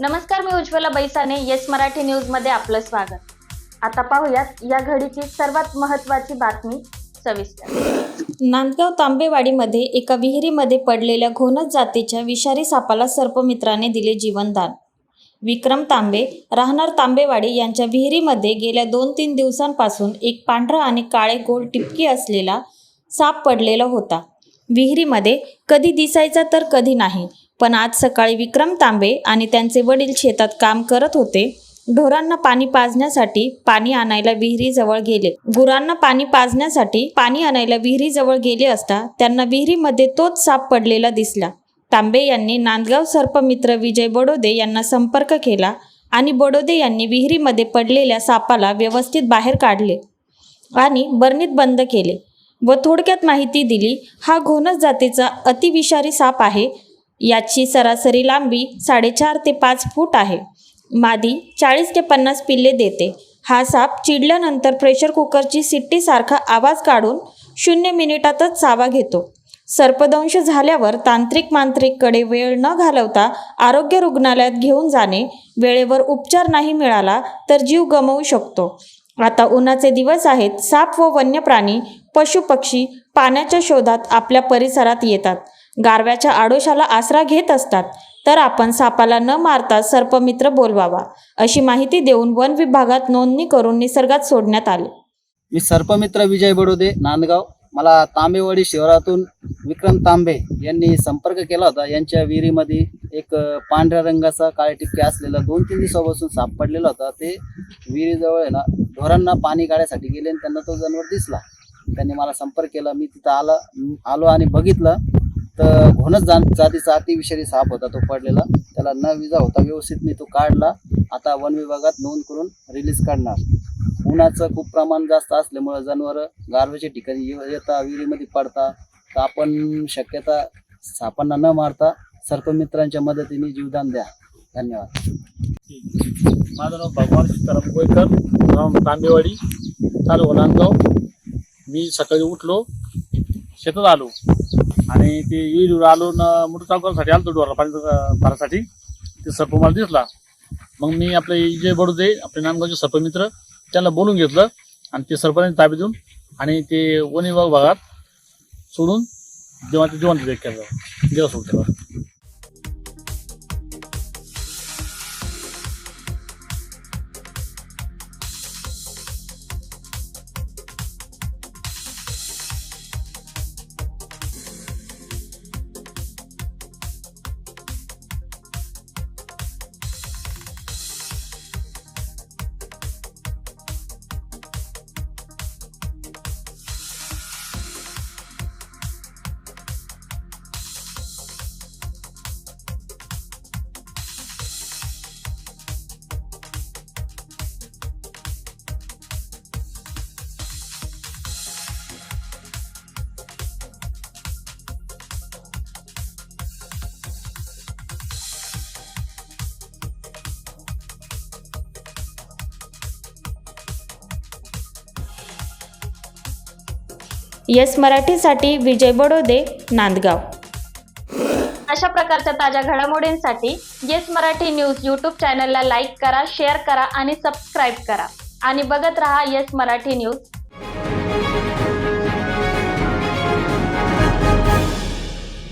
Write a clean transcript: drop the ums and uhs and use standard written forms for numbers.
नमस्कार, मी Ujjwala बैसाने. Yes Marathi news मध्ये आपलं स्वागत. आता पाहूयात या घडीची सर्वात महत्त्वाची बातमी सविस्तर. नांदगाव तांबेवाडीमध्ये एका विहिरीमध्ये पडलेल्या घोणस जातीच्या विषारी सापाला सर्पमित्राने दिले जीवनदान. विक्रम तांबे राहणार तांबेवाडी यांच्या विहिरीमध्ये गेल्या 2-3 दिवसांपासून एक पांढरा आणि काळे गोल टिपकी असलेला साप पडलेला होता. विहिरीमध्ये कधी दिसायचा तर कधी नाही, पण आज सकाळी विक्रम तांबे आणि त्यांचे वडील शेतात काम करत होते. ढोरांना पाणी पाजण्यासाठी पाणी आणायला विहिरीजवळ गेले. गुरांना पाणी पाजण्यासाठी पाणी आणायला विहिरीजवळ गेले असता त्यांना विहिरीमध्ये तोच साप पडलेला दिसला. तांबे यांनी नांदगाव सर्पमित्र विजय बडोदे यांना संपर्क केला आणि बडोदे यांनी विहिरीमध्ये पडलेल्या सापाला व्यवस्थित बाहेर काढले आणि बरणीत बंद केले व थोडक्यात माहिती दिली. हा घोणस जातीचा अतिविषारी साप आहे. याची सरासरी लांबी 4.5 ते 5 फूट आहे. मादी 40 ते 50 पिल्ले देते. हा साप चिडल्यानंतर प्रेशर कुकरची शिट्टीसारखा आवाज काढून 0 मिनिटातच चावा घेतो. सर्पदंश झाल्यावर तांत्रिक-मांत्रिककडे वेळ न घालवता आरोग्य रुग्णालयात घेऊन जाणे. वेळेवर उपचार नाही मिळाला तर जीव गमावू शकतो. आता उन्हाचे दिवस आहेत. साप व वन्य प्राणी, पशुपक्षी पाण्याच्या शोधात आपल्या परिसरात येतात. गारव्याच्या आडोशाला आसरा घेत असतात. तर आपण सापाला न मारता सर्पमित्र बोलवावा, अशी माहिती देऊन वन विभागात नोंदणी करून निसर्गात सोडण्यात आले. मी सर्पमित्र विजय बडोदे, नांदगाव. मला तांबेवाडी शहरातून विक्रम तांबे यांनी संपर्क केला होता. यांच्या विहिरीमध्ये एक पांढऱ्या रंगाचा काळे टिपके असलेला 2-3 दिवसापासून साप पडलेला होता. ते विहिरीजवळ आहे ना, ढोरांना पाणी काढायसाठी गेले आणि त्यांना तो जनावर दिसला. त्यांनी मला संपर्क केला. मी तिथं आलो आणि बघितलं तर घोणस जातीचा अतिविषारी साप होता तो पडलेला. त्याला न विजा होता. व्यवस्थित मी तो काढला. आता वन विभागात नोंद करून रिलीज करणार. उन्हाचं खूप प्रमाण जास्त असल्यामुळं जनावरं गारव्याच्या ठिकाणी येता विहिरीमध्ये पडता. तर आपण शक्यता सापांना न मारता सर्पमित्रांच्या मदतीने जीवदान द्या. धन्यवाद. माझं नाव भगवान सीताराम गोयकर, गाव तांबेवाडी, तालुका नांदगाव. मी सकाळी उठलो, शेतात आलो आणि ते विहिरीवर आलो ना, मोटर चालू करायसाठी आलो डोराला पाणी भरासाठी. ते सर्प मला दिसला. मग मी आपले विजय बडोदे, आपले नांदगावचे सर्पमित्र, त्यांना बोलून घेतलं आणि ते सर्पांनी ताब्यात देऊन आणि ते वन विभागात सोडून जिवंत केलं. देवा सोडून येस मराठीसाठी विजय बडोदे, नांदगाव. अशा प्रकारच्या ताज्या घडामोडींसाठी येस मराठी न्यूज यूट्यूब चॅनलला लाईक करा, शेअर करा आणि सबस्क्राईब करा आणि बघत रहा येस मराठी न्यूज.